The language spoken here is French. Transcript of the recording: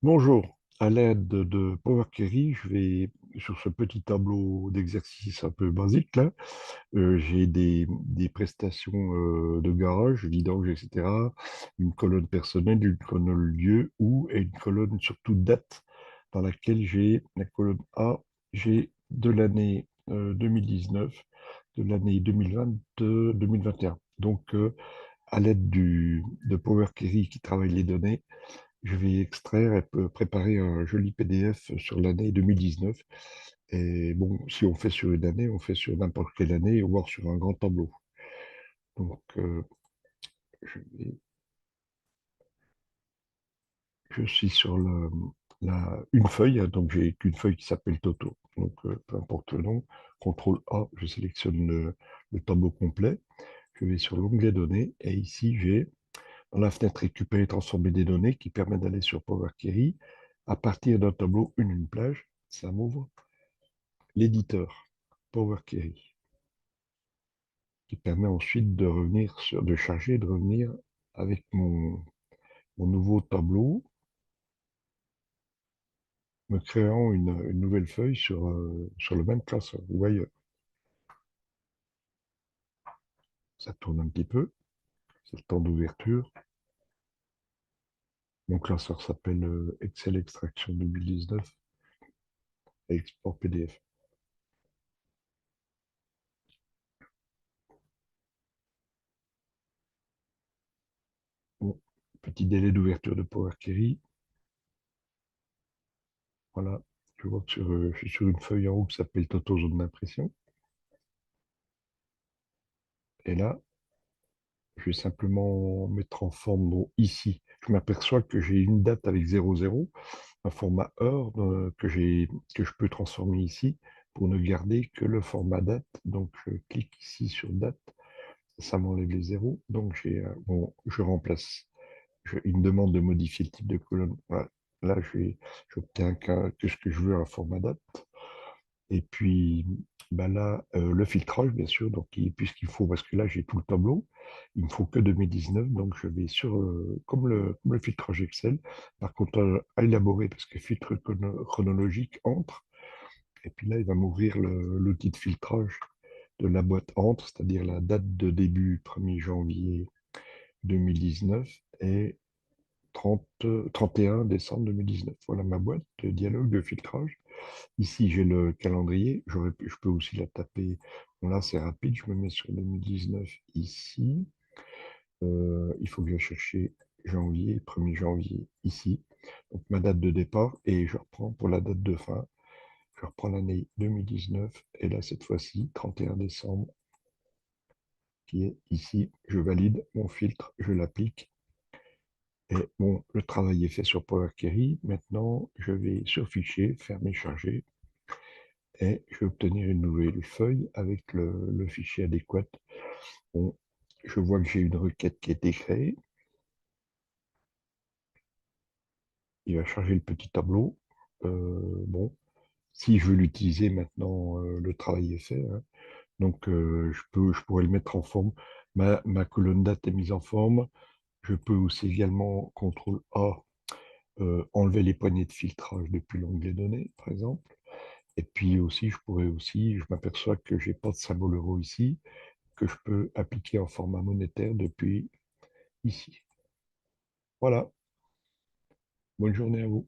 Bonjour, à l'aide de Power Query, je vais sur ce petit tableau d'exercice un peu basique là, j'ai des prestations de garage, vidange, etc. Une colonne personnelle, une colonne lieu, où et une colonne surtout date dans laquelle j'ai la colonne A, j'ai de l'année 2019, de l'année 2022, 2021. Donc à l'aide de Power Query qui travaille les données, je vais extraire et préparer un joli PDF sur l'année 2019. Et bon, si on fait sur une année, on fait sur n'importe quelle année, voire sur un grand tableau. Donc, je, vais- je suis sur une feuille, hein, donc j'ai qu'une feuille qui s'appelle Toto. Donc, peu importe le nom, CTRL A, je sélectionne le tableau complet. Je vais sur l'onglet données et ici, j'ai dans la fenêtre récupérer et transformer des données qui permet d'aller sur Power Query à partir d'un tableau une plage. Ça m'ouvre l'éditeur Power Query, qui permet ensuite de revenir de charger, de revenir avec mon nouveau tableau, me créant une nouvelle feuille sur le même classeur. Vous voyez, ça tourne un petit peu, c'est le temps d'ouverture. Mon classeur s'appelle Excel Extraction 2019 et Export PDF. Bon, petit délai d'ouverture de Power Query. Voilà, je vois que je suis sur une feuille en haut qui s'appelle Toto Zone d'impression. Et là, je vais simplement mettre en forme ici. Je m'aperçois que j'ai une date avec 00, un format heure que je peux transformer ici pour ne garder que le format date. Donc, je clique ici sur date, ça m'enlève les zéros. Donc, bon, je remplace. Il me demande de modifier le type de colonne. Voilà. Là, j'obtiens que ce que je veux, un format date. Et puis bah là, le filtrage, bien sûr, donc puisqu'il faut, parce que là j'ai tout le tableau, il ne me faut que 2019, donc je vais sur, comme le filtrage Excel, par contre à élaborer, parce que filtre chronologique entre, et puis là il va m'ouvrir l'outil de filtrage de la boîte entre, c'est-à-dire la date de début 1er janvier 2019 et 31 décembre 2019. Voilà ma boîte de dialogue de filtrage. Ici, j'ai le calendrier. Je peux aussi la taper. Bon, là, c'est rapide. Je me mets sur 2019 ici. Il faut que je chercher janvier, 1er janvier ici. Donc, ma date de départ. Et je reprends pour la date de fin. Je reprends l'année 2019. Et là, cette fois-ci, 31 décembre, qui est ici. Je valide mon filtre. Je l'applique. Et bon, le travail est fait sur Power Query. Maintenant, je vais sur Fichier, fermer, charger. Et je vais obtenir une nouvelle feuille avec le fichier adéquat. Bon, je vois que j'ai une requête qui a été créée. Il va charger le petit tableau. Bon, si je veux l'utiliser maintenant, le travail est fait, hein. Donc, je pourrais le mettre en forme. Ma colonne date est mise en forme. Je peux aussi également, CTRL A, enlever les poignées de filtrage depuis l'onglet données, par exemple. Et puis aussi, je m'aperçois que j'ai pas de symbole euro ici, que je peux appliquer en format monétaire depuis ici. Voilà, bonne journée à vous.